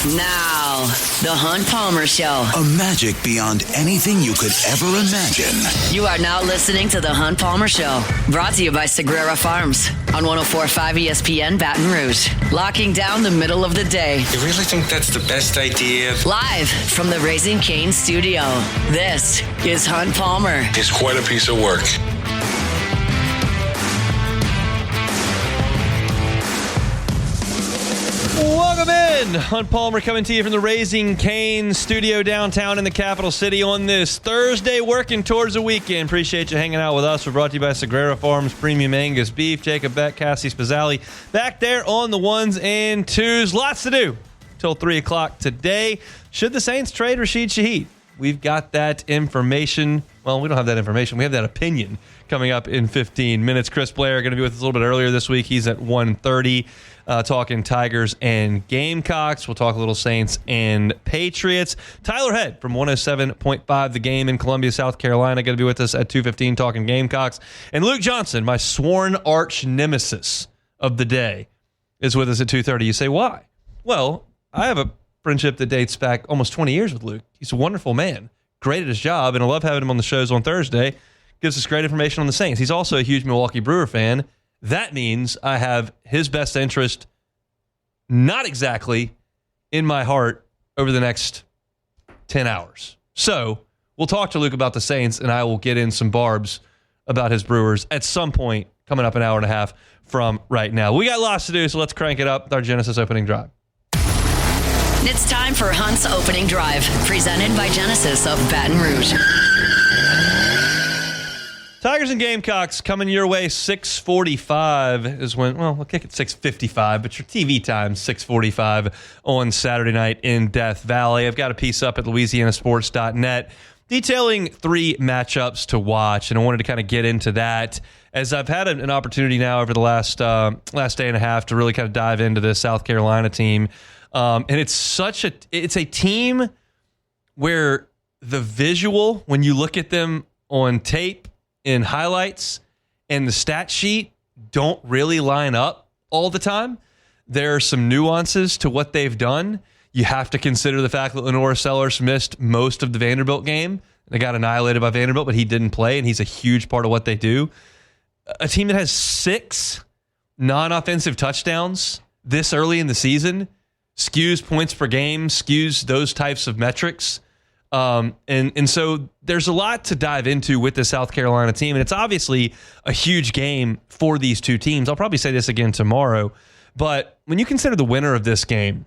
Now, the Hunt Palmer Show. A magic beyond anything you could ever imagine. You are now listening to the Hunt Palmer Show. Brought to you by Sagrera Farms on 104.5 ESPN Baton Rouge. Locking down the middle of the day. You really think that's the best idea? Live from the Raising Cane studio. This is Hunt Palmer. It's quite a piece of work. Welcome in. Hunt Palmer coming to you from the Raising Cane studio downtown in the capital city on this Thursday, working towards the weekend. Appreciate you hanging out with us. We're brought to you by Sagrera Farms Premium Angus Beef. Jacob Beck, Cassie Spazzali back there on the ones and twos. Lots to do till 3 o'clock today. Should the Saints trade Rashid Shaheed? We've got that information. Well, we don't have that information. We have that opinion coming up in 15 minutes. Chris Blair going to be with us a little bit earlier this week. He's at 1:30. Talking Tigers and Gamecocks. We'll talk a little Saints and Patriots. Tyler Head from 107.5 The Game in Columbia, South Carolina, going to be with us at 2:15 talking Gamecocks. And Luke Johnson, my sworn arch nemesis of the day, is with us at 2:30. You say, why? Well, I have a friendship that dates back almost 20 years with Luke. He's a wonderful man, great at his job, and I love having him on the shows on Thursday. Gives us great information on the Saints. He's also a huge Milwaukee Brewer fan. That means I have his best interest not exactly in my heart over the next 10 hours. So we'll talk to Luke about the Saints, and I will get in some barbs about his Brewers at some point coming up an hour and a half from right now. We got lots to do, so let's crank it up with our Genesis opening drive. It's time for Hunt's Opening Drive, presented by Genesis of Baton Rouge. Tigers and Gamecocks coming your way. 6:45 is when, well, we'll kick it 6:55, but your TV time's 6:45 on Saturday night in Death Valley. I've got a piece up at louisianasports.net detailing 3 matchups to watch, and I wanted to kind of get into that as I've had an opportunity now over the last day and a half to really kind of dive into this South Carolina team. And it's a team where the visual, when you look at them on tape, in highlights, and the stat sheet don't really line up all the time. There are some nuances to what they've done. You have to consider the fact that Lenore Sellers missed most of the Vanderbilt game. They got annihilated by Vanderbilt, but he didn't play, and he's a huge part of what they do. A team that has 6 non-offensive touchdowns this early in the season skews points per game, skews those types of metrics. And so there's a lot to dive into with the South Carolina team, and it's obviously a huge game for these two teams. I'll probably say this again tomorrow, but when you consider the winner of this game,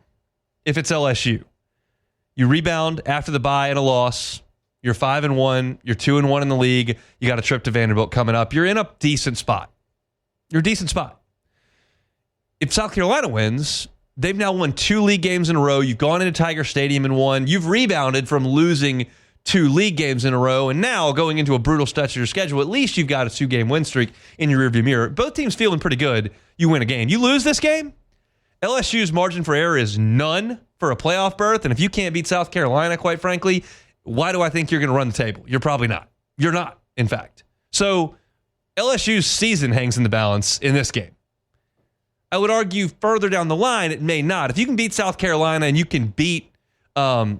if it's LSU, you rebound after the bye and a loss, you're 5-1, you're 2-1 in the league, you got a trip to Vanderbilt coming up, you're in a decent spot. You're a decent spot. If South Carolina wins, they've now won 2 league games in a row. You've gone into Tiger Stadium and won. You've rebounded from losing 2 league games in a row, and now going into a brutal stretch of your schedule, at least you've got a 2-game win streak in your rearview mirror. Both teams feeling pretty good. You win a game. You lose this game, LSU's margin for error is none for a playoff berth, and if you can't beat South Carolina, quite frankly, why do I think you're going to run the table? You're probably not. You're not, in fact. So LSU's season hangs in the balance in this game. I would argue further down the line, it may not. If you can beat South Carolina and you can beat, South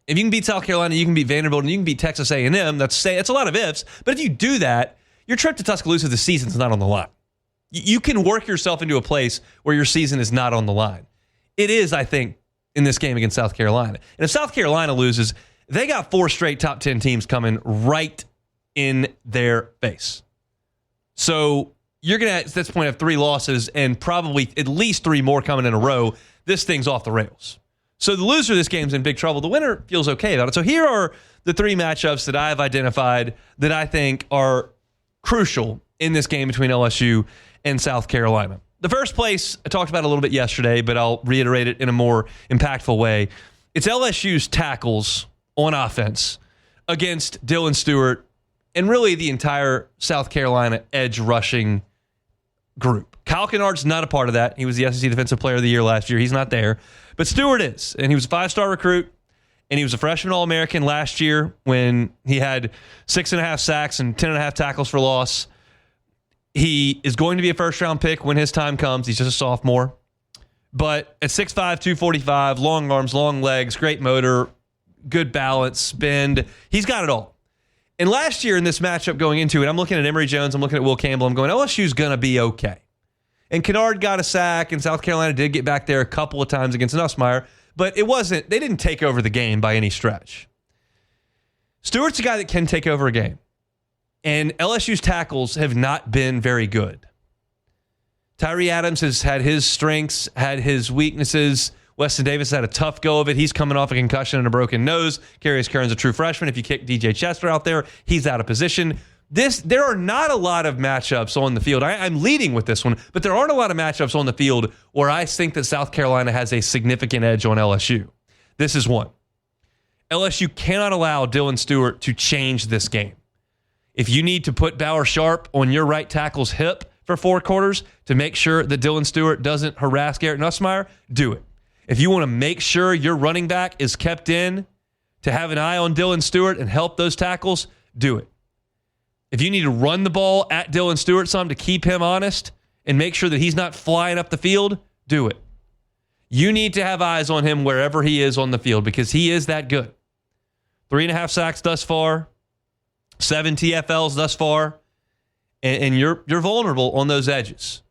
Carolina, you can beat Vanderbilt, and you can beat Texas A&M. That's a lot of ifs. But if you do that, your trip to Tuscaloosa this season is not on the line. You can work yourself into a place where your season is not on the line. It is, I think, in this game against South Carolina. And if South Carolina loses, they got 4 straight top 10 teams coming right in their face. So you're going to, at this point, have 3 losses and probably at least 3 more coming in a row. This thing's off the rails. So the loser of this game's in big trouble. The winner feels okay about it. So here are the 3 matchups that I've identified that I think are crucial in this game between LSU and South Carolina. The first place, I talked about a little bit yesterday, but I'll reiterate it in a more impactful way. It's LSU's tackles on offense against Dylan Stewart and really the entire South Carolina edge rushing group. Kyle Kennard's not a part of that. He was the SEC Defensive Player of the Year last year. He's not there. But Stewart is, and he was a 5-star recruit, and he was a freshman All-American last year when he had 6.5 sacks and 10.5 tackles for loss. He is going to be a first-round pick when his time comes. He's just a sophomore. But at 6'5", 245, long arms, long legs, great motor, good balance, spin. He's got it all. And last year in this matchup going into it, I'm looking at Emory Jones, I'm looking at Will Campbell, I'm going, LSU's going to be okay. And Kennard got a sack, and South Carolina did get back there a couple of times against Nussmeier, but they didn't take over the game by any stretch. Stewart's a guy that can take over a game. And LSU's tackles have not been very good. Tyree Adams has had his strengths, had his weaknesses. Weston Davis had a tough go of it. He's coming off a concussion and a broken nose. Carius Kern's a true freshman. If you kick DJ Chester out there, he's out of position. There are not a lot of matchups on the field. I'm leading with this one, but there aren't a lot of matchups on the field where I think that South Carolina has a significant edge on LSU. This is one. LSU cannot allow Dylan Stewart to change this game. If you need to put Bauer Sharp on your right tackle's hip for 4 quarters to make sure that Dylan Stewart doesn't harass Garrett Nussmeier, do it. If you want to make sure your running back is kept in to have an eye on Dylan Stewart and help those tackles, do it. If you need to run the ball at Dylan Stewart some to keep him honest and make sure that he's not flying up the field, do it. You need to have eyes on him wherever he is on the field because he is that good. 3.5 sacks thus far, 7 TFLs thus far, and you're vulnerable on those edges.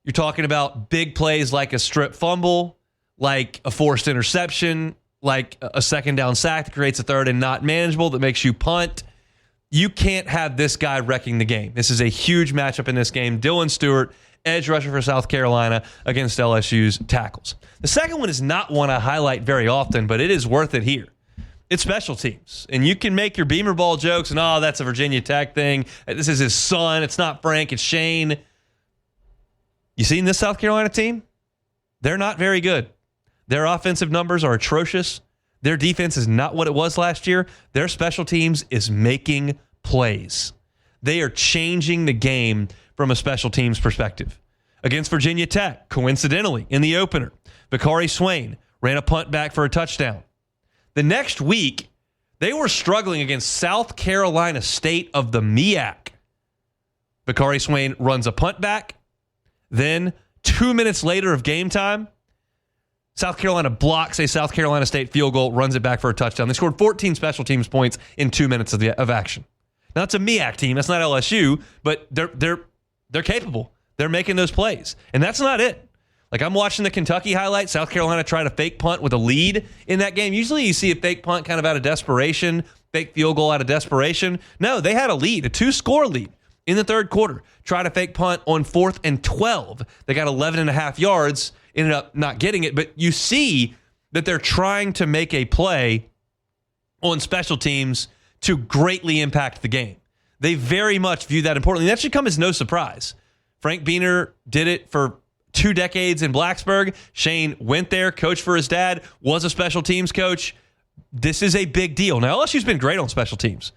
You're talking about big plays like a strip fumble, like a forced interception, like a second down sack that creates a third and not manageable that makes you punt. You can't have this guy wrecking the game. This is a huge matchup in this game. Dylan Stewart, edge rusher for South Carolina against LSU's tackles. The second one is not one I highlight very often, but it is worth it here. It's special teams. And you can make your Beamer Ball jokes and, oh, that's a Virginia Tech thing. This is his son. It's not Frank. It's Shane. You seen this South Carolina team? They're not very good. Their offensive numbers are atrocious. Their defense is not what it was last year. Their special teams is making plays. They are changing the game from a special teams perspective. Against Virginia Tech, coincidentally, in the opener, Bakari Swain ran a punt back for a touchdown. The next week, they were struggling against South Carolina State of the MEAC. Bakari Swain runs a punt back. Then, 2 minutes later of game time, South Carolina blocks a South Carolina State field goal, runs it back for a touchdown. They scored 14 special teams points in 2 minutes of action. Now, it's a MEAC team. That's not LSU, but they're capable. They're making those plays. And that's not it. Like, I'm watching the Kentucky highlight. South Carolina tried a fake punt with a lead in that game. Usually you see a fake punt kind of out of desperation, fake field goal out of desperation. No, they had a lead, a 2-score lead in the third quarter. Tried a fake punt on 4th and 12. They got 11.5 yards, ended up not getting it. But you see that they're trying to make a play on special teams to greatly impact the game. They very much view that importantly. That should come as no surprise. Frank Beaner did it for 2 decades in Blacksburg. Shane went there, coached for his dad, was a special teams coach. This is a big deal. Now, LSU's been great on special teams.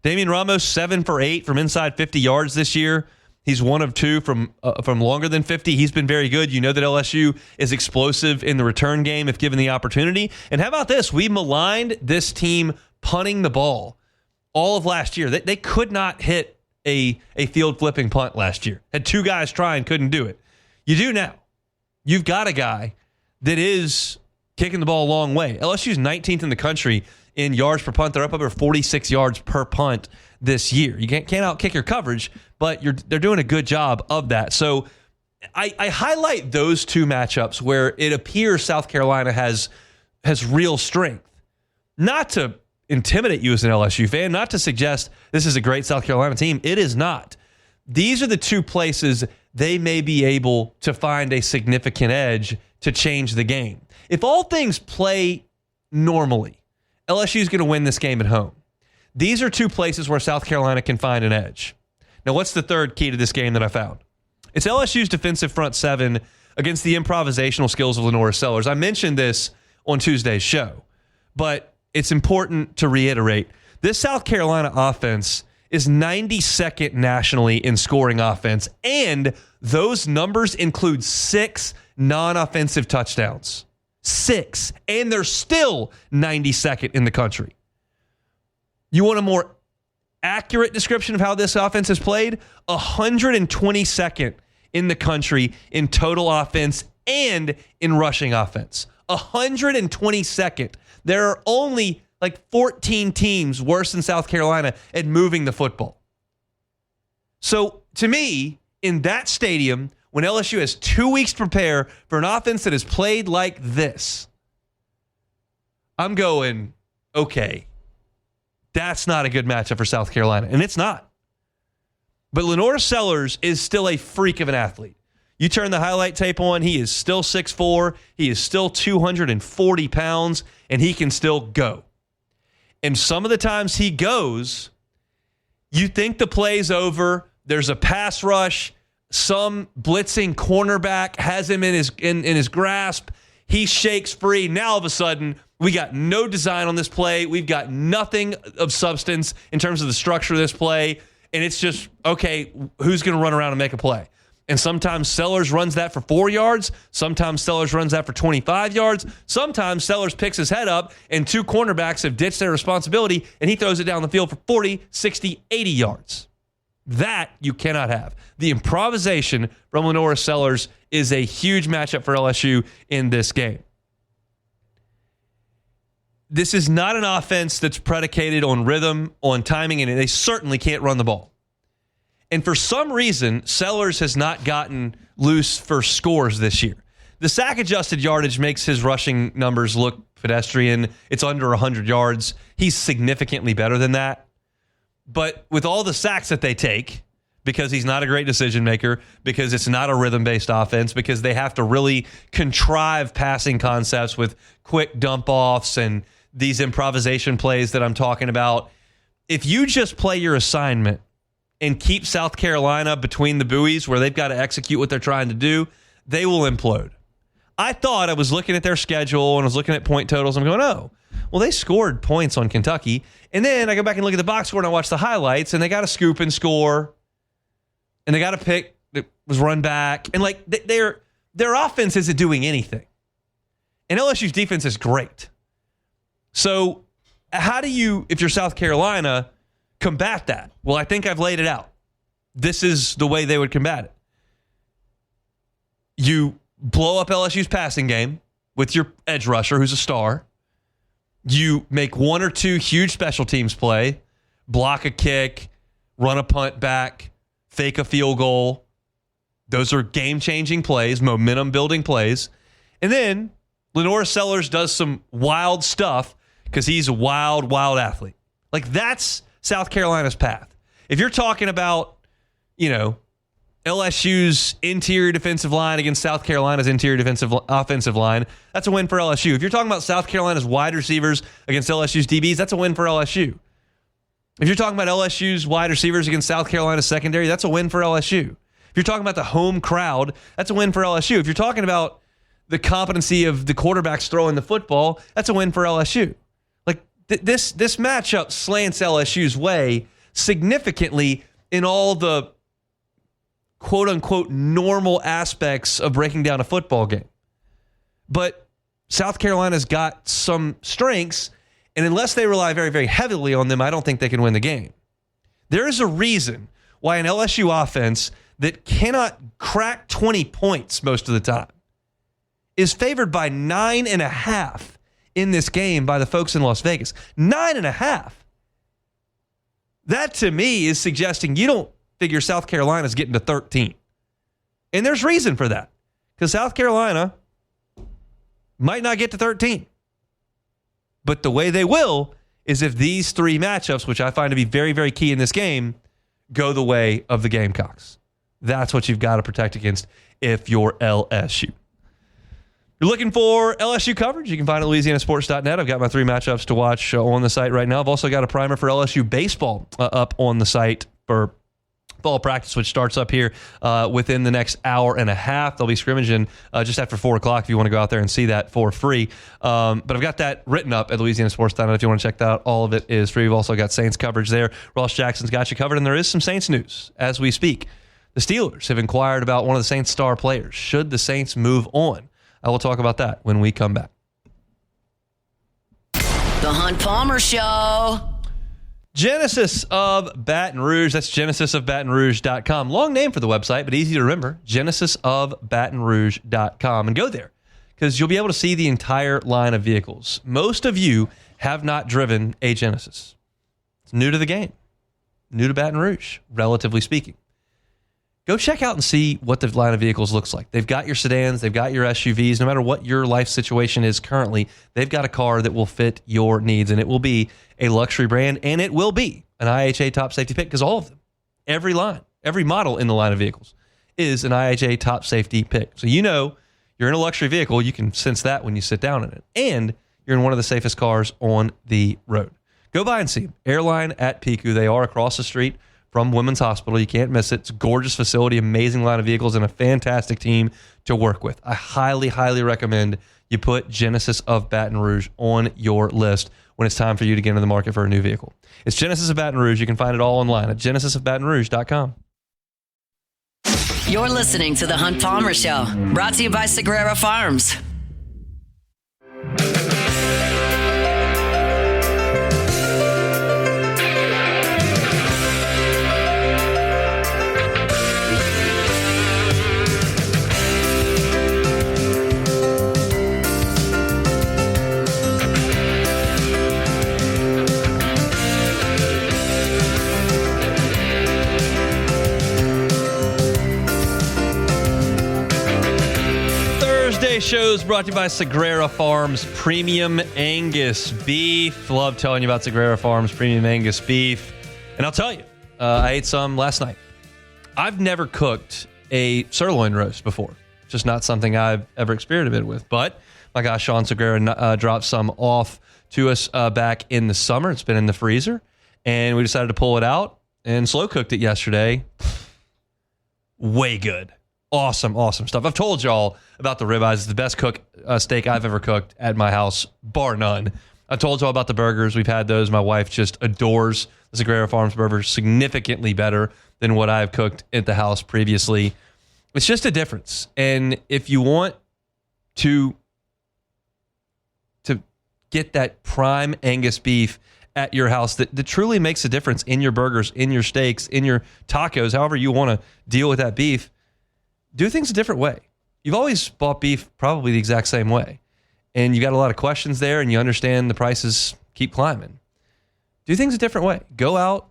Damian Ramos, 7 for 8 from inside 50 yards this year. He's 1 of 2 from longer than 50. He's been very good. You know that LSU is explosive in the return game if given the opportunity. And how about this? We maligned this team punting the ball all of last year. They could not hit a field flipping punt last year. Had 2 guys try and couldn't do it. You do now. You've got a guy that is kicking the ball a long way. LSU's 19th in the country in yards per punt. They're up over 46 yards per punt this year. You can't outkick your coverage, but they're doing a good job of that. So I highlight those 2 matchups where it appears South Carolina has real strength. Not to intimidate you as an LSU fan, not to suggest this is a great South Carolina team. It is not. These are the 2 places they may be able to find a significant edge to change the game. If all things play normally, LSU is going to win this game at home. These are 2 places where South Carolina can find an edge. Now, what's the third key to this game that I found? It's LSU's defensive front 7 against the improvisational skills of Lenora Sellers. I mentioned this on Tuesday's show, but it's important to reiterate. This South Carolina offense is 92nd nationally in scoring offense, and those numbers include 6 non-offensive touchdowns. 6, and they're still 92nd in the country. You want a more accurate description of how this offense is played? 122nd in the country in total offense and in rushing offense. 122nd. There are only like 14 teams worse than South Carolina at moving the football. So to me, in that stadium, when LSU has 2 weeks to prepare for an offense that is played like this, I'm going, okay, that's not a good matchup for South Carolina. And it's not. But Lenore Sellers is still a freak of an athlete. You turn the highlight tape on, he is still 6'4", he is still 240 pounds, and he can still go. And some of the times he goes, you think the play's over, there's a pass rush, some blitzing cornerback has him in his grasp, he shakes free. Now all of a sudden, we got no design on this play, we've got nothing of substance in terms of the structure of this play, and it's just, okay, who's going to run around and make a play? And sometimes Sellers runs that for 4 yards. Sometimes Sellers runs that for 25 yards. Sometimes Sellers picks his head up and 2 cornerbacks have ditched their responsibility and he throws it down the field for 40, 60, 80 yards. That you cannot have. The improvisation from Lenore Sellers is a huge matchup for LSU in this game. This is not an offense that's predicated on rhythm, on timing, and they certainly can't run the ball. And for some reason, Sellers has not gotten loose for scores this year. The sack-adjusted yardage makes his rushing numbers look pedestrian. It's under 100 yards. He's significantly better than that. But with all the sacks that they take, because he's not a great decision maker, because it's not a rhythm-based offense, because they have to really contrive passing concepts with quick dump-offs and these improvisation plays that I'm talking about, if you just play your assignment and keep South Carolina between the buoys where they've got to execute what they're trying to do, they will implode. I thought, I was looking at their schedule and I was looking at point totals. I'm going, oh, well, they scored points on Kentucky. And then I go back and look at the box score and I watch the highlights and they got a scoop and score. And they got a pick that was run back. And like their offense isn't doing anything. And LSU's defense is great. So how do you, if you're South Carolina, combat that? Well, I think I've laid it out. This is the way they would combat it. You blow up LSU's passing game with your edge rusher, who's a star. You make 1 or 2 huge special teams play, block a kick, run a punt back, fake a field goal. Those are game-changing plays, momentum-building plays. And then Lenore Sellers does some wild stuff because he's a wild, wild athlete. Like, that's South Carolina's path. If you're talking about, LSU's interior defensive line against South Carolina's interior offensive line, that's a win for LSU. If you're talking about South Carolina's wide receivers against LSU's DBs, that's a win for LSU. If you're talking about LSU's wide receivers against South Carolina's secondary, that's a win for LSU. If you're talking about the home crowd, that's a win for LSU. If you're talking about the competency of the quarterbacks throwing the football, that's a win for LSU. Like this matchup slants LSU's way significantly in all the quote-unquote normal aspects of breaking down a football game. But South Carolina's got some strengths, and unless they rely very, very heavily on them, I don't think they can win the game. There is a reason why an LSU offense that cannot crack 20 points most of the time is favored by 9.5 in this game by the folks in Las Vegas. 9.5. That, to me, is suggesting you don't figure South Carolina's getting to 13. And there's reason for that. Because South Carolina might not get to 13. But the way they will is if these 3 matchups, which I find to be very, very key in this game, go the way of the Gamecocks. That's what you've got to protect against if you're LSU. You're looking for LSU coverage? You can find it at LouisianaSports.net. I've got my 3 matchups to watch on the site right now. I've also got a primer for LSU baseball up on the site for fall practice, which starts up here within the next hour and a half. They'll be scrimmaging just after 4 o'clock if you want to go out there and see that for free. But I've got that written up at LouisianaSports.net if you want to check that out. All of it is free. We've also got Saints coverage there. Ross Jackson's got you covered, and there is some Saints news as we speak. The Steelers have inquired about one of the Saints' star players. Should the Saints move on? I will talk about that when we come back. The Hunt Palmer Show. Genesis of Baton Rouge. That's genesisofbatonrouge.com. Long name for the website, but easy to remember. genesisofbatonrouge.com. And go there because you'll be able to see the entire line of vehicles. Most of you have not driven a Genesis. It's new to the game, new to Baton Rouge, relatively speaking. Go check out and see what the line of vehicles looks like. They've got your sedans, they've got your SUVs. No matter what your life situation is currently, they've got a car that will fit your needs, and it will be a luxury brand, and it will be an IHA top safety pick because all of them, every line, every model in the line of vehicles is an IHA top safety pick. So you know you're in a luxury vehicle. You can sense that when you sit down in it, and you're in one of the safest cars on the road. Go by and see them. Airline at Piku. They are across the street from Women's Hospital. You can't miss it. It's a gorgeous facility, amazing line of vehicles, and a fantastic team to work with. I highly, highly recommend you put Genesis of Baton Rouge on your list when it's time for you to get into the market for a new vehicle. It's Genesis of Baton Rouge. You can find it all online at genesisofbatonrouge.com. You're listening to The Hunt Palmer Show, brought to you by Sagrera Farms. Shows brought to you by Sagrera Farms Premium Angus Beef. Love telling you about Sagrera Farms Premium Angus Beef. And I'll tell you, I ate some last night. I've never cooked a sirloin roast before. Just not something I've ever experimented with. But my gosh, Sean Sagrera dropped some off to us back in the summer. It's been in the freezer. And we decided to pull it out and slow cooked it yesterday. Way good. Awesome stuff. I've told y'all about the ribeyes. It's the best steak I've ever cooked at my house, bar none. I told y'all about the burgers. We've had those. My wife just adores the Sagrera Farms burgers, significantly better than what I've cooked at the house previously. It's just a difference. And if you want to get that prime Angus beef at your house that truly makes a difference in your burgers, in your steaks, in your tacos, however you want to deal with that beef, do things a different way. You've always bought beef probably the exact same way. And you got a lot of questions there, and you understand the prices keep climbing. Do things a different way. Go out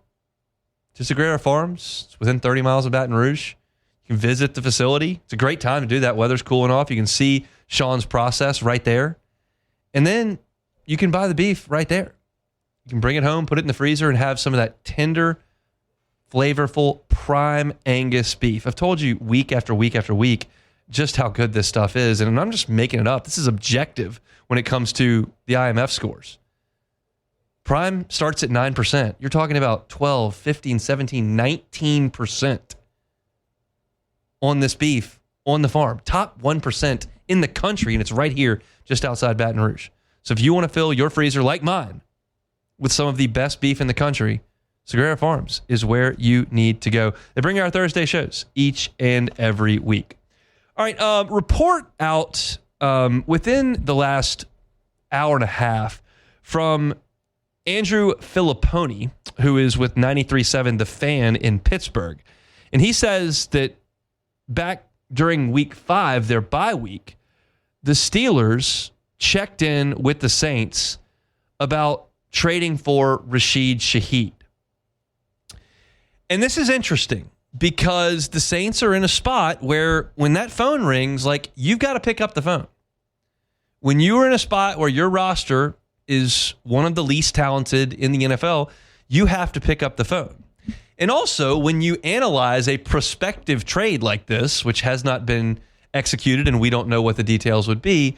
to Sagrera Farms. It's within 30 miles of Baton Rouge. You can visit the facility. It's a great time to do that. Weather's cooling off. You can see Sean's process right there. And then you can buy the beef right there. You can bring it home, put it in the freezer, and have some of that tender, flavorful, prime Angus beef. I've told you week after week after week just how good this stuff is, and I'm just making it up. This is objective when it comes to the IMF scores. Prime starts at 9%. You're talking about 12, 15, 17, 19% on this beef on the farm. Top 1% in the country, and it's right here just outside Baton Rouge. So if you want to fill your freezer like mine with some of the best beef in the country, Sagrera Farms is where you need to go. They bring you our Thursday shows each and every week. All right, report out within the last hour and a half from Andrew Filipponi, who is with 93.7 The Fan in Pittsburgh. And he says that back during week 5, their bye week, the Steelers checked in with the Saints about trading for Rashid Shaheed. And this is interesting because the Saints are in a spot where when that phone rings, like, you've got to pick up the phone. When you are in a spot where your roster is one of the least talented in the NFL, you have to pick up the phone. And also, when you analyze a prospective trade like this, which has not been executed and we don't know what the details would be,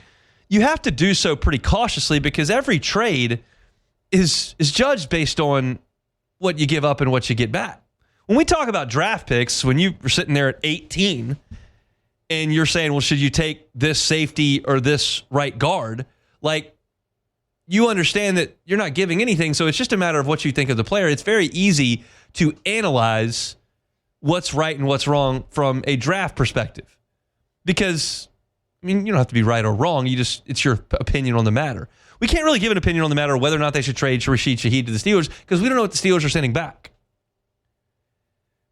you have to do so pretty cautiously because every trade is judged based on what you give up and what you get back. When we talk about draft picks, when you were sitting there at 18 and you're saying, well, should you take this safety or this right guard? Like, you understand that you're not giving anything, so it's just a matter of what you think of the player. It's very easy to analyze what's right and what's wrong from a draft perspective. Because, mean, you don't have to be right or wrong. It's your opinion on the matter. We can't really give an opinion on the matter of whether or not they should trade Rashid Shaheed to the Steelers because we don't know what the Steelers are sending back.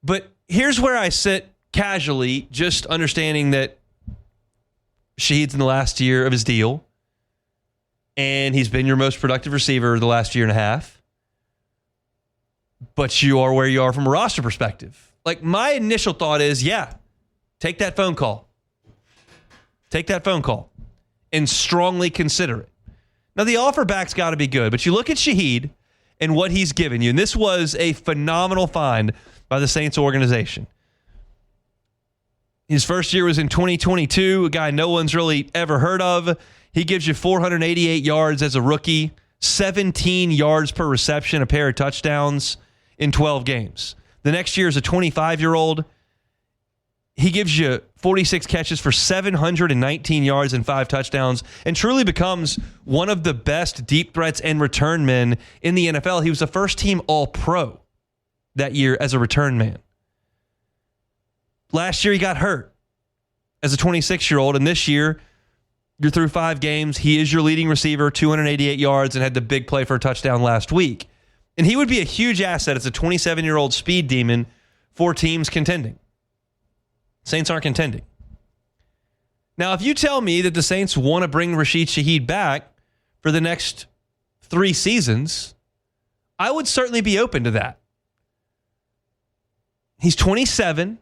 But here's where I sit casually, just understanding that Shaheed's in the last year of his deal, and he's been your most productive receiver the last year and a half. But you are where you are from a roster perspective. Like, my initial thought is, yeah, take that phone call. Take that phone call and strongly consider it. Now, the offer back's got to be good, but you look at Shaheed and what he's given you, and this was a phenomenal find by the Saints organization. His first year was in 2022, a guy no one's really ever heard of. He gives you 488 yards as a rookie, 17 yards per reception, a pair of touchdowns in 12 games. The next year is a 25-year-old. He gives you 46 catches for 719 yards and 5 touchdowns and truly becomes one of the best deep threats and return men in the NFL. He was a first-team All-Pro that year as a return man. Last year, he got hurt as a 26-year-old, and this year, you're through 5 games. He is your leading receiver, 288 yards, and had the big play for a touchdown last week. And he would be a huge asset as a 27-year-old speed demon for teams contending. Saints aren't contending. Now, if you tell me that the Saints want to bring Rashid Shaheed back for the next 3 seasons, I would certainly be open to that. He's 27,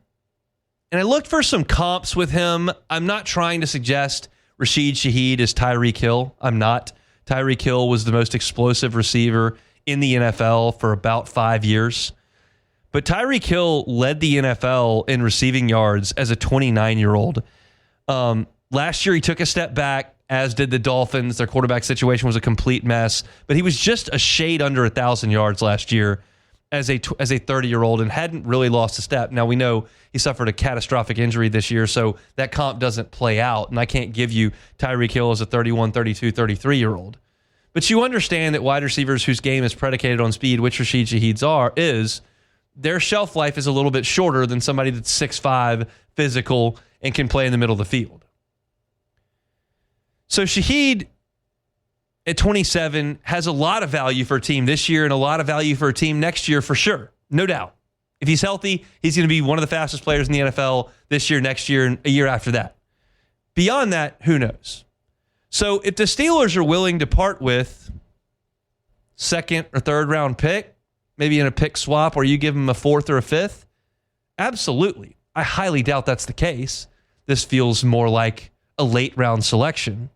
and I looked for some comps with him. I'm not trying to suggest Rashid Shaheed is Tyreek Hill. I'm not. Tyreek Hill was the most explosive receiver in the NFL for about 5 years. But Tyreek Hill led the NFL in receiving yards as a 29-year-old. Last year, he took a step back, as did the Dolphins. Their quarterback situation was a complete mess. But he was just a shade under 1,000 yards last year as a 30-year-old and hadn't really lost a step. Now, we know he suffered a catastrophic injury this year, so that comp doesn't play out. And I can't give you Tyreek Hill as a 31, 32, 33-year-old. But you understand that wide receivers whose game is predicated on speed, which Rashid Shaheed's is, their shelf life is a little bit shorter than somebody that's 6'5", physical, and can play in the middle of the field. So Shaheed, at 27, has a lot of value for a team this year and a lot of value for a team next year for sure. No doubt. If he's healthy, he's going to be one of the fastest players in the NFL this year, next year, and a year after that. Beyond that, who knows? So if the Steelers are willing to part with second or third round pick, maybe in a pick swap, or you give them a 4th or a 5th, absolutely. I highly doubt that's the case. This feels more like a late round selection.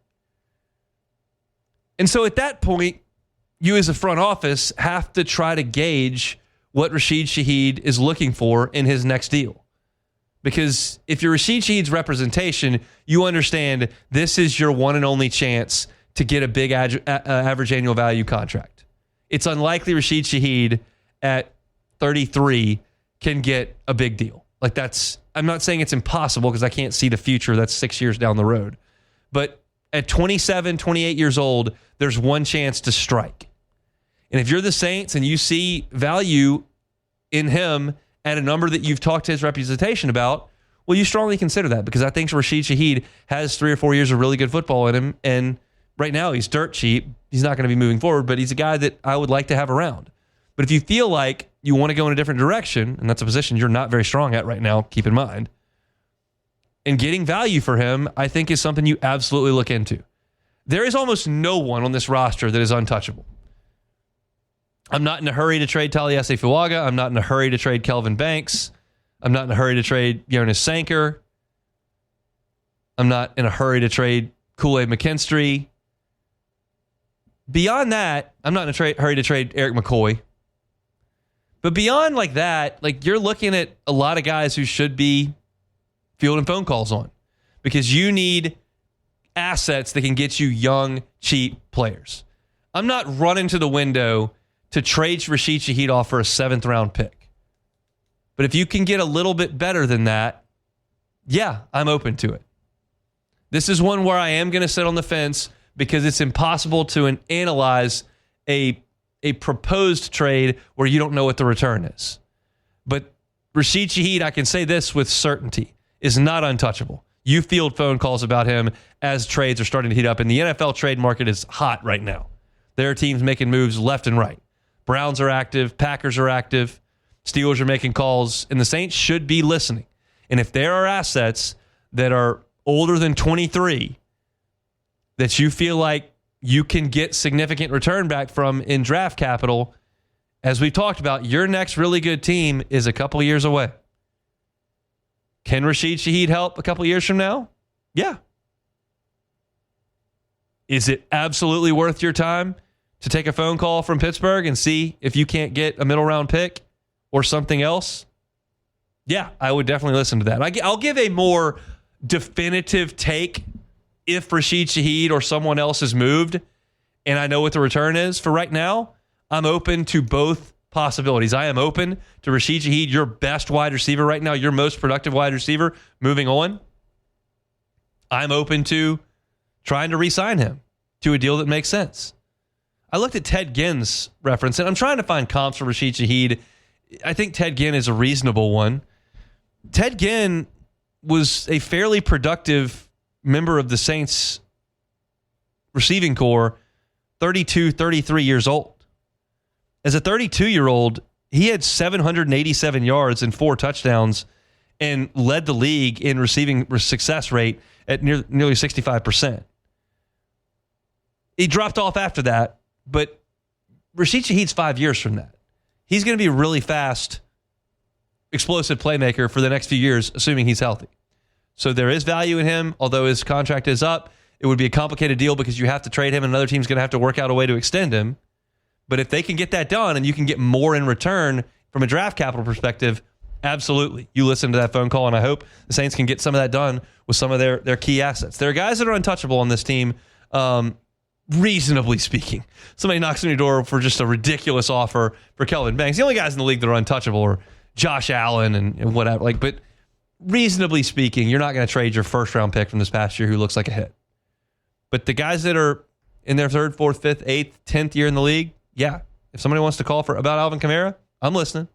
And so at that point, you as a front office have to try to gauge what Rashid Shaheed is looking for in his next deal. Because if you're Rashid Shaheed's representation, you understand this is your one and only chance to get a big average annual value contract. It's unlikely Rashid Shaheed at 33 can get a big deal. Like, that's, I'm not saying it's impossible because I can't see the future. That's 6 years down the road. But at 27, 28 years old, there's one chance to strike. And if you're the Saints and you see value in him at a number that you've talked to his representation about, well, you strongly consider that, because I think Rashid Shaheed has 3 or 4 years of really good football in him. And right now he's dirt cheap. He's not going to be moving forward, but he's a guy that I would like to have around. But if you feel like you want to go in a different direction, and that's a position you're not very strong at right now, keep in mind, and getting value for him, I think is something you absolutely look into. There is almost no one on this roster that is untouchable. I'm not in a hurry to trade Taliesin Fuaga. I'm not in a hurry to trade Kelvin Banks. I'm not in a hurry to trade Jonas Sanker. I'm not in a hurry to trade Kool-Aid McKinstry. Beyond that, I'm not in a hurry to trade Eric McCoy. But beyond like that, like, you're looking at a lot of guys who should be fielding phone calls on, because you need assets that can get you young, cheap players. I'm not running to the window to trade Rashid Shaheed off for a 7th round pick. But if you can get a little bit better than that, yeah, I'm open to it. This is one where I am going to sit on the fence, because it's impossible to analyze a proposed trade where you don't know what the return is. But Rashid Shaheed, I can say this with certainty, is not untouchable. You field phone calls about him as trades are starting to heat up. And the NFL trade market is hot right now. There are teams making moves left and right. Browns are active. Packers are active. Steelers are making calls. And the Saints should be listening. And if there are assets that are older than 23 that you feel like you can get significant return back from in draft capital, as we've talked about, your next really good team is a couple years away. Can Rashid Shaheed help a couple years from now? Yeah. Is it absolutely worth your time to take a phone call from Pittsburgh and see if you can't get a middle round pick or something else? Yeah, I would definitely listen to that. I'll give a more definitive take if Rashid Shaheed or someone else is moved and I know what the return is. For right now, I'm open to both possibilities. I am open to Rashid Shaheed, your best wide receiver right now, your most productive wide receiver, moving on. I'm open to trying to re-sign him to a deal that makes sense. I looked at Ted Ginn's reference, and I'm trying to find comps for Rashid Shaheed. I think Ted Ginn is a reasonable one. Ted Ginn was a fairly productive member of the Saints receiving corps, 32, 33 years old. As a 32-year-old, he had 787 yards and 4 touchdowns and led the league in receiving success rate at nearly 65%. He dropped off after that, but Rashid Shaheed's 5 years from that. He's going to be a really fast, explosive playmaker for the next few years, assuming he's healthy. So there is value in him, although his contract is up. It would be a complicated deal because you have to trade him and another team's going to have to work out a way to extend him. But if they can get that done and you can get more in return from a draft capital perspective, absolutely. You listen to that phone call, and I hope the Saints can get some of that done with some of their key assets. There are guys that are untouchable on this team, reasonably speaking. Somebody knocks on your door for just a ridiculous offer for Kelvin Banks. The only guys in the league that are untouchable are Josh Allen and whatever. But reasonably speaking, you're not going to trade your first-round pick from this past year who looks like a hit. But the guys that are in their 3rd, 4th, 5th, 8th, 10th year in the league, yeah. If somebody wants to call about Alvin Kamara, I'm listening.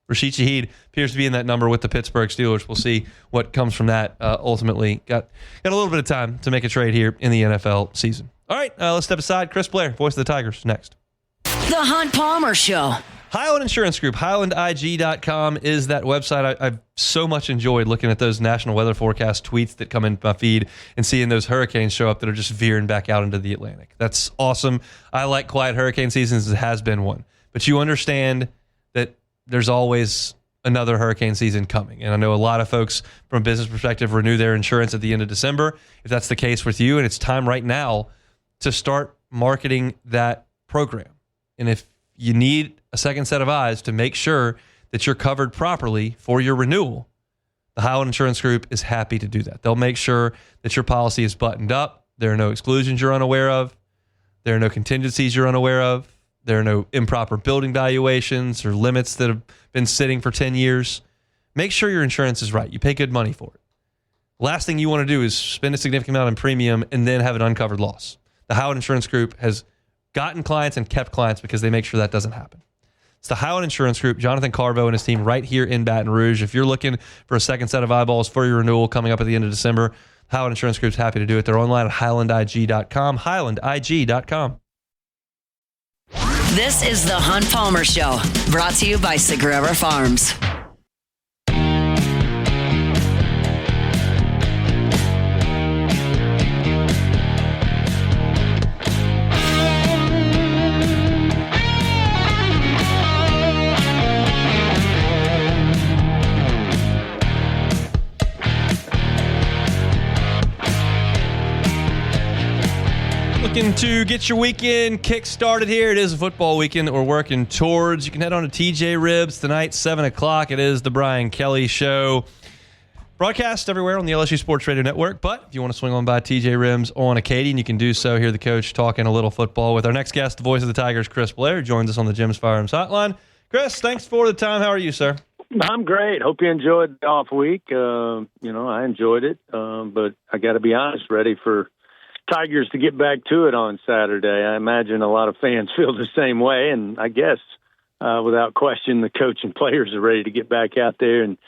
Rashid Shaheed appears to be in that number with the Pittsburgh Steelers. We'll see what comes from that ultimately. Got a little bit of time to make a trade here in the NFL season. All right, let's step aside. Chris Blair, voice of the Tigers, next. The Hunt Palmer Show. Highland Insurance Group, HighlandIG.com is that website. I've so much enjoyed looking at those national weather forecast tweets that come in my feed and seeing those hurricanes show up that are just veering back out into the Atlantic. That's awesome. I like quiet hurricane seasons. It has been one. But you understand that there's always another hurricane season coming. And I know a lot of folks from a business perspective renew their insurance at the end of December. If that's the case with you, and it's time right now to start marketing that program. And if you need a second set of eyes to make sure that you're covered properly for your renewal, the Highland Insurance Group is happy to do that. They'll make sure that your policy is buttoned up. There are no exclusions you're unaware of. There are no contingencies you're unaware of. There are no improper building valuations or limits that have been sitting for 10 years. Make sure your insurance is right. You pay good money for it. Last thing you want to do is spend a significant amount in premium and then have an uncovered loss. The Highland Insurance Group has gotten clients and kept clients because they make sure that doesn't happen. It's the Highland Insurance Group, Jonathan Carbo and his team right here in Baton Rouge. If you're looking for a second set of eyeballs for your renewal coming up at the end of December, Highland Insurance Group's happy to do it. They're online at HighlandIG.com, HighlandIG.com. This is the Hunt Palmer Show, brought to you by Sagrera Farms. Looking to get your weekend kick-started here. It is a football weekend that we're working towards. You can head on to TJ Ribs tonight, 7 o'clock. It is the Brian Kelly Show. Broadcast everywhere on the LSU Sports Radio Network, but if you want to swing on by TJ Ribs on Acadian, you can do so. Hear the coach talking a little football with our next guest, the voice of the Tigers, Chris Blair, joins us on the Jim's Firearms Hotline. Chris, thanks for the time. How are you, sir? I'm great. Hope you enjoyed the off week. I enjoyed it, but I got to be honest, ready for Tigers to get back to it on Saturday. I imagine a lot of fans feel the same way, and I guess without question, the coach and players are ready to get back out there and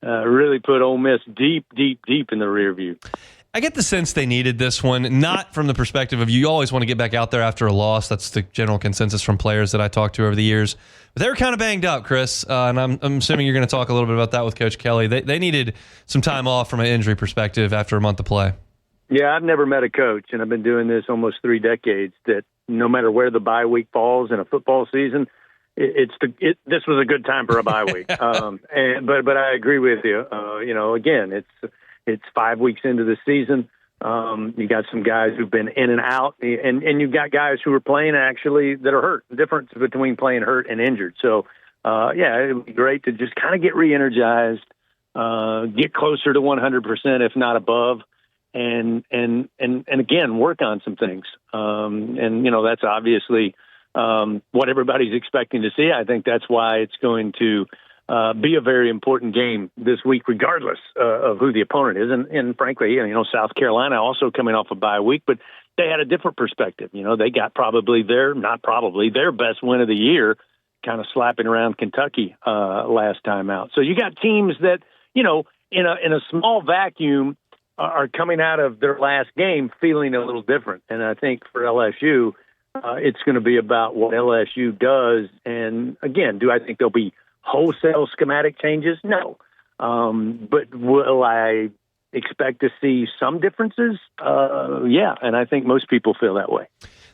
really put Ole Miss deep, deep, deep in the rear view. I get the sense they needed this one, not from the perspective of you always want to get back out there after a loss. That's the general consensus from players that I talked to over the years. But they were kind of banged up, Chris, and I'm assuming you're going to talk a little bit about that with Coach Kelly. They needed some time off from an injury perspective after a month of play. Yeah, I've never met a coach, and I've been doing this almost 3 decades, that no matter where the bye week falls in a football season, this was a good time for a bye week. But I agree with you. Again, it's 5 weeks into the season. You got some guys who've been in and out, and you've got guys who are playing actually that are hurt. The difference between playing hurt and injured. So, it would be great to just kind of get re-energized, get closer to 100%, if not above, and again, work on some things. That's obviously what everybody's expecting to see. I think that's why it's going to be a very important game this week, regardless of who the opponent is. And frankly, South Carolina also coming off a bye week, but they had a different perspective. They got their best win of the year, kind of slapping around Kentucky last time out. So you got teams that, in a small vacuum are coming out of their last game feeling a little different. And I think for LSU, it's going to be about what LSU does. And again, do I think there'll be wholesale schematic changes? No. But will I expect to see some differences? Yeah, and I think most people feel that way.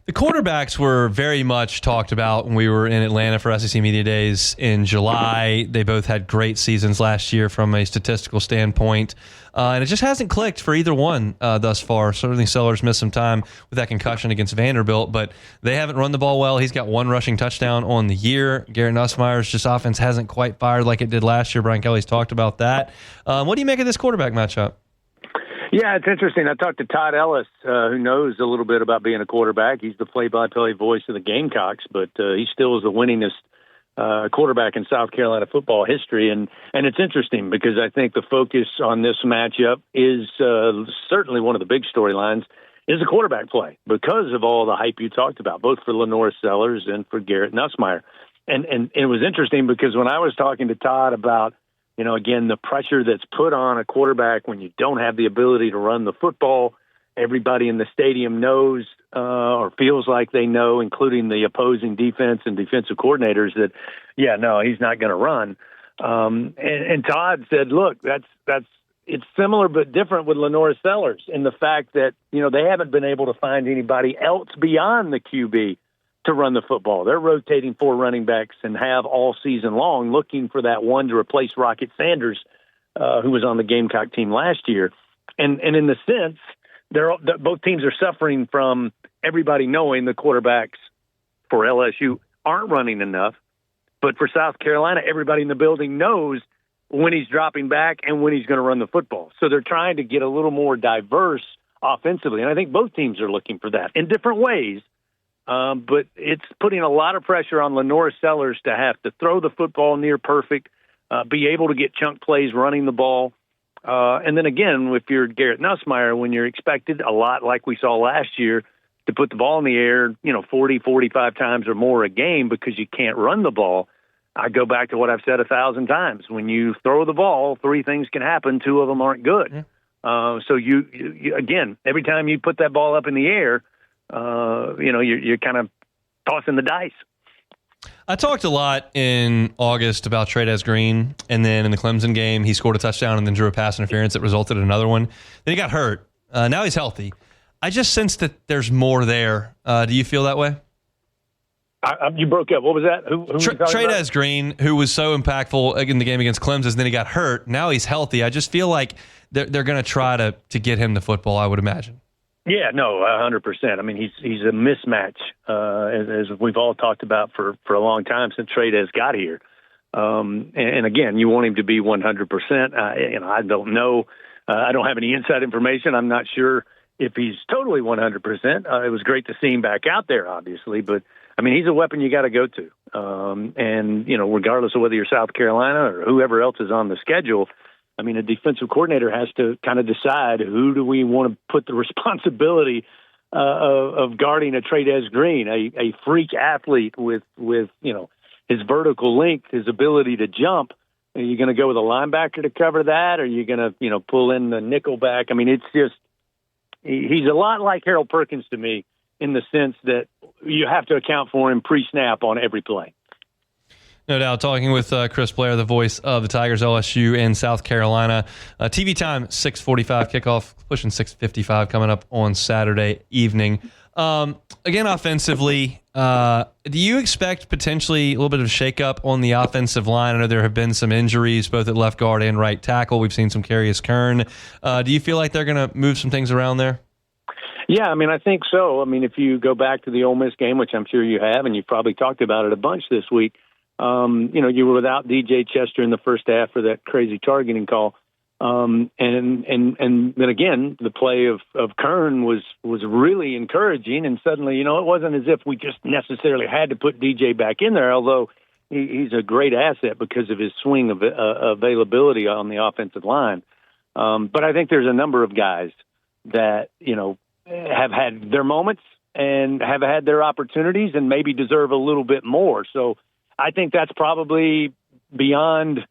The quarterbacks were very much talked about when we were in Atlanta for SEC Media Days in July. They both had great seasons last year from a statistical standpoint, and it just hasn't clicked for either one thus far. Certainly Sellers missed some time with that concussion against Vanderbilt, but they haven't run the ball well. He's got 1 rushing touchdown on the year. Garrett Nussmeier's just offense hasn't quite fired like it did last year. Brian Kelly's talked about that. What do you make of this quarterback matchup? Yeah, it's interesting. I talked to Todd Ellis, who knows a little bit about being a quarterback. He's the play-by-play voice of the Gamecocks, but he still is the winningest quarterback in South Carolina football history. And it's interesting because I think the focus on this matchup is certainly one of the big storylines is the quarterback play because of all the hype you talked about, both for Lenore Sellers and for Garrett Nussmeier. And it was interesting because when I was talking to Todd about, again, the pressure that's put on a quarterback when you don't have the ability to run the football, everybody in the stadium knows or feels like they know, including the opposing defense and defensive coordinators, that, he's not going to run. And Todd said, look, it's similar but different with Lenore Sellers in the fact that, they haven't been able to find anybody else beyond the QB to run the football. They're rotating 4 running backs and have all season long looking for that one to replace Rocket Sanders, who was on the Gamecock team last year. And in the sense, both teams are suffering from everybody knowing the quarterbacks for LSU aren't running enough. But for South Carolina, everybody in the building knows when he's dropping back and when he's going to run the football. So they're trying to get a little more diverse offensively. And I think both teams are looking for that in different ways. But it's putting a lot of pressure on Lenore Sellers to have to throw the football near perfect, be able to get chunk plays running the ball. And then again, if you're Garrett Nussmeier, when you're expected a lot like we saw last year to put the ball in the air, 40, 45 times or more a game because you can't run the ball, I go back to what I've said 1,000 times. When you throw the ball, 3 things can happen. 2 of them aren't good. So you again, every time you put that ball up in the air, you're kind of tossing the dice. I talked a lot in August about Trey'Dez Green, and then in the Clemson game, he scored a touchdown and then drew a pass interference that resulted in another one. Then he got hurt. Now he's healthy. I just sense that there's more there. Do you feel that way? You broke up. What was that? Who Trey'Dez Green, who was so impactful in the game against Clemson, and then he got hurt. Now he's healthy. I just feel like they're going to try to get him the football, I would imagine. Yeah, no, 100%. I mean, he's a mismatch, as we've all talked about for a long time since Trey'Dez got here. And again, you want him to be 100%. I don't know. I don't have any inside information. I'm not sure if he's totally 100%. It was great to see him back out there, obviously, but I mean, he's a weapon you got to go to. And regardless of whether you're South Carolina or whoever else is on the schedule, I mean, a defensive coordinator has to kind of decide who do we want to put the responsibility of guarding a Trey'Dez Green, a freak athlete with his vertical length, his ability to jump, Are you going to go with a linebacker to cover that? Or are you going to, pull in the nickel back? I mean, it's just he's a lot like Harold Perkins to me in the sense that you have to account for him pre-snap on every play. No doubt. Talking with Chris Blair, the voice of the Tigers, LSU, and South Carolina. TV time, 6:45 kickoff, pushing 6:55 coming up on Saturday evening. Again, offensively, do you expect potentially a little bit of a shakeup on the offensive line? I know there have been some injuries both at left guard and right tackle. We've seen some Carius Kern. Do you feel like they're going to move some things around there? Yeah, I mean, I think so. I mean, if you go back to the Ole Miss game, which I'm sure you have, and you've probably talked about it a bunch this week, you were without DJ Chester in the first half for that crazy targeting call. And then again, the play of Kern was really encouraging. And suddenly, it wasn't as if we just necessarily had to put DJ back in there, although he's a great asset because of his swing of availability on the offensive line. But I think there's a number of guys that, have had their moments and have had their opportunities and maybe deserve a little bit more. So I think that's probably beyond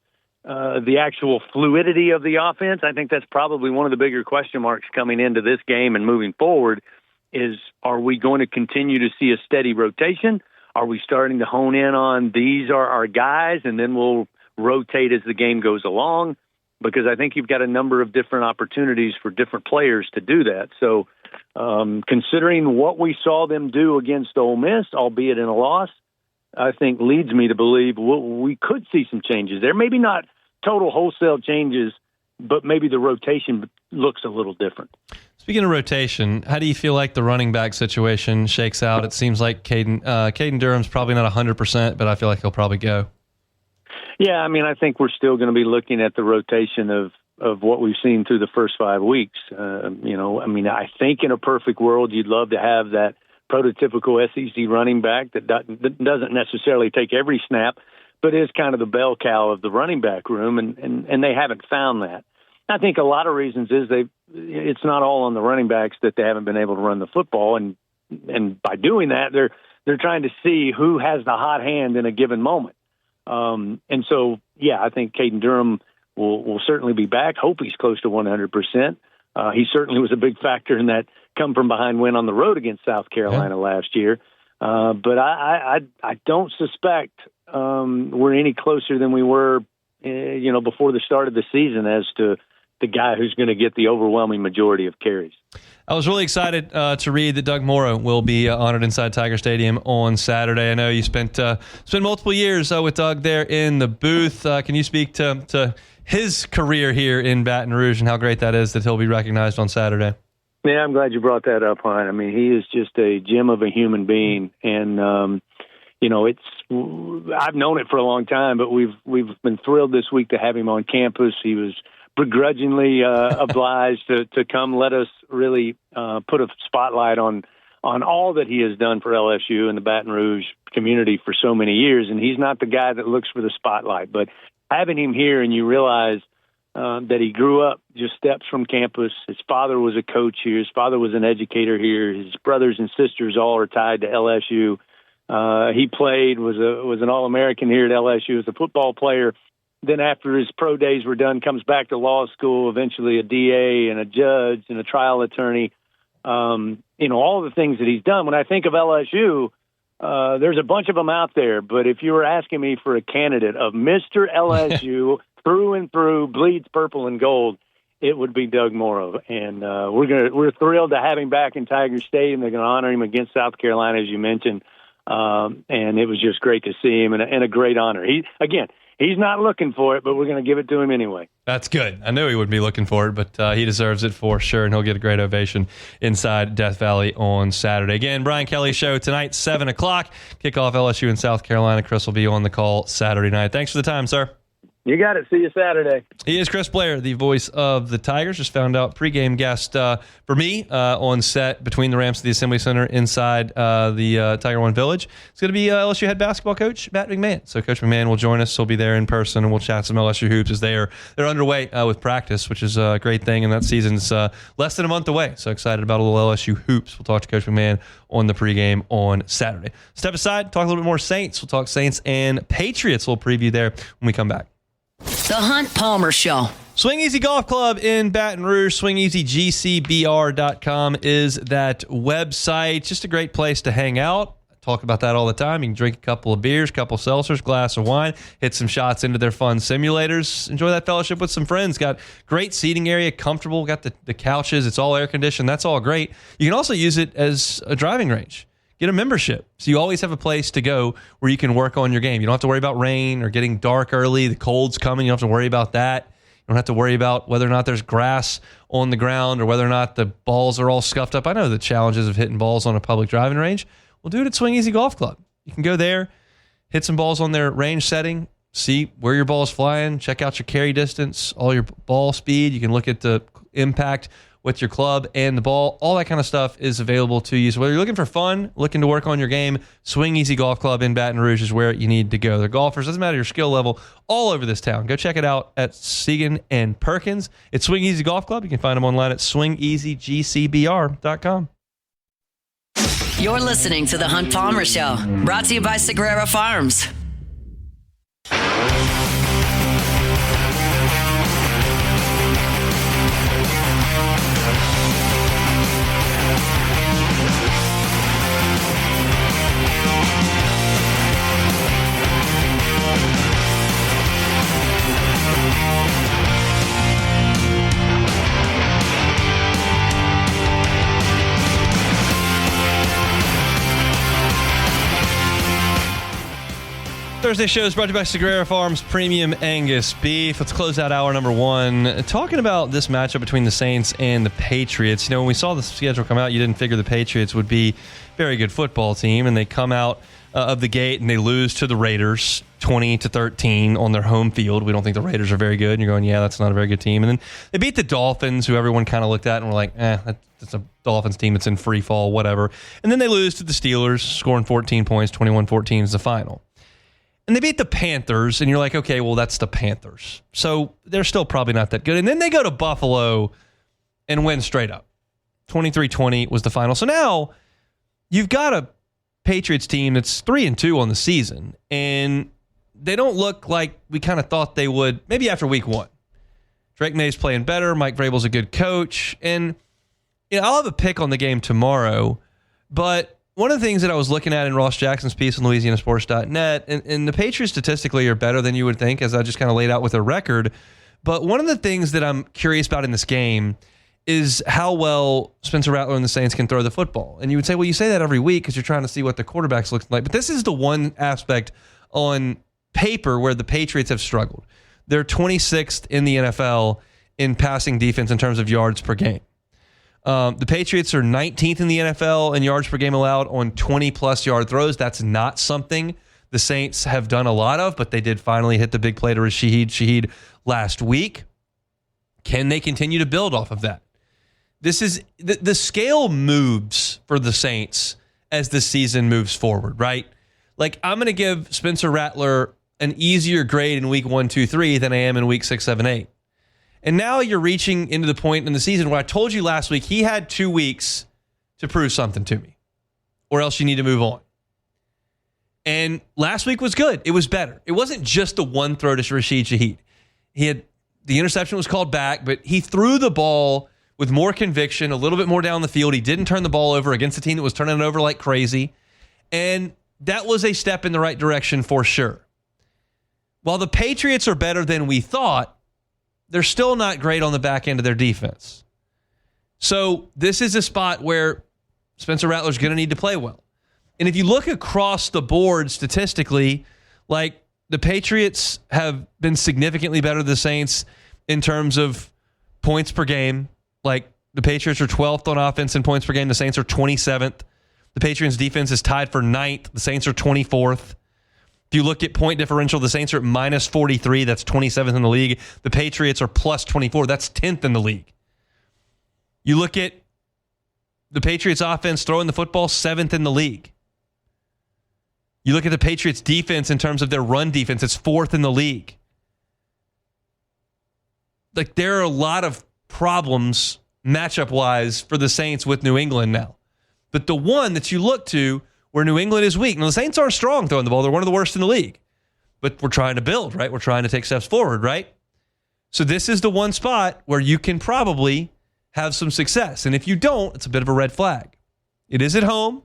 the actual fluidity of the offense. I think that's probably one of the bigger question marks coming into this game and moving forward is, are we going to continue to see a steady rotation? Are we starting to hone in on these are our guys and then we'll rotate as the game goes along? Because I think you've got a number of different opportunities for different players to do that. So considering what we saw them do against Ole Miss, albeit in a loss, I think leads me to believe we could see some changes there. Maybe not total wholesale changes, but maybe the rotation looks a little different. Speaking of rotation, how do you feel like the running back situation shakes out? It seems like Caden Durham's probably not 100%, but I feel like he'll probably go. Yeah, I mean, I think we're still going to be looking at the rotation of what we've seen through the first 5 weeks. I think in a perfect world, you'd love to have that prototypical SEC running back that doesn't necessarily take every snap, but is kind of the bell cow of the running back room, and they haven't found that. I think a lot of reasons is it's not all on the running backs that they haven't been able to run the football, and by doing that, they're trying to see who has the hot hand in a given moment. And so, I think Caden Durham will certainly be back. Hope he's close to 100%. He certainly was a big factor in that come from behind win on the road against South Carolina last year. But I don't suspect we're any closer than we were, before the start of the season as to the guy who's going to get the overwhelming majority of carries. I was really excited to read that Doug Morrow will be honored inside Tiger Stadium on Saturday. I know you spent multiple years with Doug there in the booth. Can you speak to his career here in Baton Rouge and how great that is that he'll be recognized on Saturday? Yeah, I'm glad you brought that up, Hunt. I mean, he is just a gem of a human being, and I've known it for a long time, but we've been thrilled this week to have him on campus. He was begrudgingly obliged to come let us really put a spotlight on all that he has done for LSU and the Baton Rouge community for so many years. And he's not the guy that looks for the spotlight, but having him here and you realize that he grew up just steps from campus. His father was a coach here. His father was an educator here. His brothers and sisters all are tied to LSU. He played, was an All-American here at LSU as a football player. Then after his pro days were done, comes back to law school, eventually a DA and a judge and a trial attorney. All the things that he's done. When I think of LSU, there's a bunch of them out there. But if you were asking me for a candidate of Mr. LSU through and through, bleeds purple and gold, it would be Doug Morrow. And we're thrilled to have him back in Tiger Stadium. They're going to honor him against South Carolina, as you mentioned. And it was just great to see him and a great honor. He's not looking for it, but we're going to give it to him anyway. That's good. I knew he wouldn't be looking for it, but he deserves it for sure, and he'll get a great ovation inside Death Valley on Saturday. Again, Brian Kelly Show tonight, 7 o'clock. Kickoff LSU in South Carolina. Chris will be on the call Saturday night. Thanks for the time, sir. You got it. See you Saturday. He is Chris Blair, the voice of the Tigers. Just found out pregame guest for me on set between the ramps of the Assembly Center inside the Tiger One Village. It's going to be LSU head basketball coach Matt McMahon. So Coach McMahon will join us. He'll be there in person, and we'll chat some LSU hoops as they're underway with practice, which is a great thing. And that season's less than a month away. So excited about a little LSU hoops. We'll talk to Coach McMahon on the pregame on Saturday. Step aside, talk a little bit more Saints. We'll talk Saints and Patriots. We'll preview there when we come back. The Hunt Palmer Show. Swing Easy Golf Club in Baton Rouge. SwingEasyGCBR.com is that website. Just a great place to hang out. I talk about that all the time. You can drink a couple of beers, couple of seltzers, glass of wine, hit some shots into their fun simulators. Enjoy that fellowship with some friends. Got great seating area, comfortable. Got the couches. It's all air conditioned. That's all great. You can also use it as a driving range. Get a membership. So you always have a place to go where you can work on your game. You don't have to worry about rain or getting dark early. The cold's coming. You don't have to worry about that. You don't have to worry about whether or not there's grass on the ground or whether or not the balls are all scuffed up. I know the challenges of hitting balls on a public driving range. Well, do it at Swing Easy Golf Club. You can go there, hit some balls on their range setting, see where your ball is flying, check out your carry distance, all your ball speed. You can look at the impact with your club and the ball. All that kind of stuff is available to you. So whether you're looking for fun, looking to work on your game, Swing Easy Golf Club in Baton Rouge is where you need to go. They're golfers, doesn't matter your skill level, all over this town. Go check it out at Segan and Perkins. It's Swing Easy Golf Club. You can find them online at swingeasygcbr.com. You're listening to The Hunt Palmer Show, brought to you by Sagrera Farms. Thursday show is brought to you by Sagrera Farms Premium Angus Beef. Let's close out hour number one. Talking about this matchup between the Saints and the Patriots. You know, when we saw the schedule come out, you didn't figure the Patriots would be a very good football team, and they come out of the gate and they lose to the Raiders 20-13 on their home field. We don't think the Raiders are very good. And you're going, yeah, that's not a very good team. And then they beat the Dolphins, who everyone kind of looked at and were like, that's a Dolphins team that's in free fall, whatever. And then they lose to the Steelers, scoring 14 points, 21-14 is the final. And they beat the Panthers, and you're like, okay, well, that's the Panthers. So they're still probably not that good. And then they go to Buffalo and win straight up. 23-20 was the final. So now you've got a Patriots team that's 3-2 on the season, and they don't look like we kind of thought they would, maybe after week one. Drake May's playing better. Mike Vrabel's a good coach. And I'll have a pick on the game tomorrow, but one of the things that I was looking at in Ross Jackson's piece on LouisianaSports.net, and the Patriots statistically are better than you would think, as I just kind of laid out with their record. But one of the things that I'm curious about in this game is how well Spencer Rattler and the Saints can throw the football. And you would say, well, you say that every week because you're trying to see what the quarterbacks look like. But this is the one aspect on paper where the Patriots have struggled. They're 26th in the NFL in passing defense in terms of yards per game. The Patriots are 19th in the NFL in yards per game allowed on 20-plus yard throws. That's not something the Saints have done a lot of, but they did finally hit the big play to Shaheed last week. Can they continue to build off of that? This is the scale moves for the Saints as the season moves forward, right? Like, I'm going to give Spencer Rattler an easier grade in week 1, 2, 3 than I am in week 6, 7, 8. And now you're reaching into the point in the season where I told you last week he had 2 weeks to prove something to me, or else you need to move on. And last week was good. It was better. It wasn't just the one throw to Rashid Shaheed. The interception was called back, but he threw the ball with more conviction, a little bit more down the field. He didn't turn the ball over against a team that was turning it over like crazy. And that was a step in the right direction for sure. While the Patriots are better than we thought, they're still not great on the back end of their defense. So this is a spot where Spencer Rattler's going to need to play well. And if you look across the board statistically, like the Patriots have been significantly better than the Saints in terms of points per game. Like the Patriots are 12th on offense in points per game. The Saints are 27th. The Patriots defense is tied for 9th. The Saints are 24th. If you look at point differential, the Saints are at minus 43. That's 27th in the league. The Patriots are plus 24. That's 10th in the league. You look at the Patriots offense throwing the football, 7th in the league. You look at the Patriots defense in terms of their run defense, it's 4th in the league. Like, there are a lot of problems matchup-wise for the Saints with New England now. But the one that you look to where New England is weak. Now, the Saints aren't strong throwing the ball. They're one of the worst in the league. but we're trying to build, right? We're trying to take steps forward, right? So this is the one spot where you can probably have some success. And if you don't, it's a bit of a red flag. It is at home.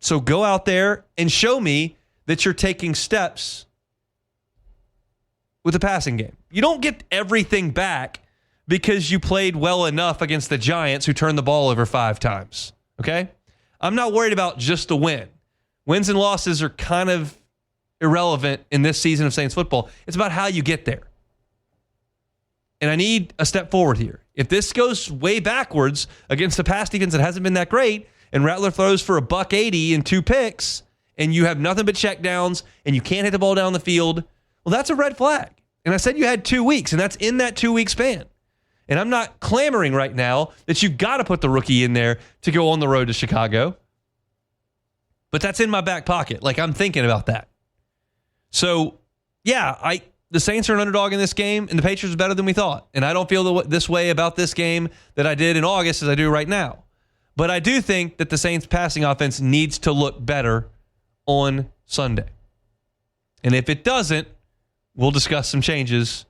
So go out there and show me that you're taking steps with the passing game. You don't get everything back because you played well enough against the Giants who turned the ball over 5 times. Okay? I'm not worried about just the win. Wins and losses are kind of irrelevant in this season of Saints football. It's about how you get there. And I need a step forward here. If this goes way backwards against a pass defense that hasn't been that great, and Rattler throws for $180 and 2 picks, and you have nothing but checkdowns, and you can't hit the ball down the field, well, that's a red flag. And I said you had 2 weeks, and that's in that 2-week span. And I'm not clamoring right now that you've got to put the rookie in there to go on the road to Chicago. But that's in my back pocket. Like, I'm thinking about that. So, yeah, the Saints are an underdog in this game, and the Patriots are better than we thought. And I don't feel this way about this game that I did in August as I do right now. But I do think that the Saints' passing offense needs to look better on Sunday. And if it doesn't, we'll discuss some changes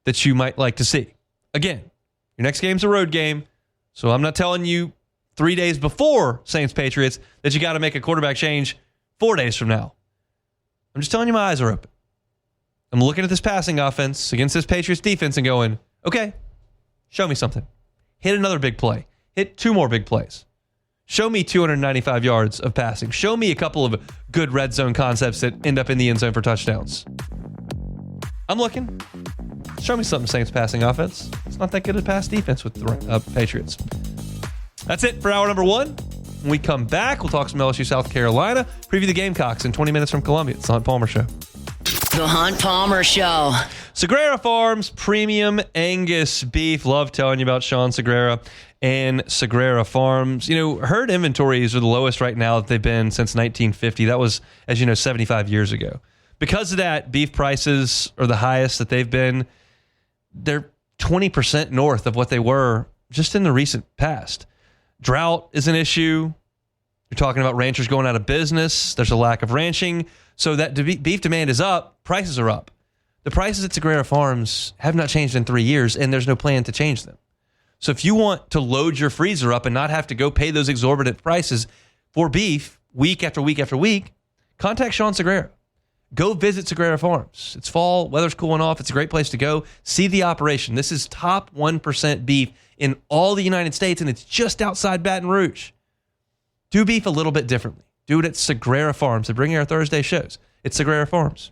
that you might like to see. Again, your next game's a road game, so I'm not telling you 3 days before Saints-Patriots that you got to make a quarterback change 4 days from now. I'm just telling you my eyes are open. I'm looking at this passing offense against this Patriots defense and going, okay, show me something. Hit another big play. Hit 2 more big plays. Show me 295 yards of passing. Show me a couple of good red zone concepts that end up in the end zone for touchdowns. I'm looking. Show me something, Saints passing offense. It's not that good a pass defense with the Patriots. That's it for hour number 1. When we come back, we'll talk some LSU South Carolina, preview the Gamecocks in 20 minutes from Columbia. It's the Hunt Palmer Show. The Hunt Palmer Show. Sagrera Farms Premium Angus Beef. Love telling you about Sean Sagrera and Sagrera Farms. You know, herd inventories are the lowest right now that they've been since 1950. That was, as you know, 75 years ago. Because of that, beef prices are the highest that they've been. They're 20% north of what they were just in the recent past. Drought is an issue. You're talking about ranchers going out of business. There's a lack of ranching. So that beef demand is up. Prices are up. The prices at Sagrera Farms have not changed in 3 years, and there's no plan to change them. So if you want to load your freezer up and not have to go pay those exorbitant prices for beef week after week after week, contact Sean Sagrera. Go visit Sagrera Farms. It's fall. Weather's cooling off. It's a great place to go. See the operation. This is top 1% beef in all the United States, and it's just outside Baton Rouge. Do beef a little bit differently. Do it at Sagrera Farms. They bring you our Thursday shows. It's Sagrera Farms.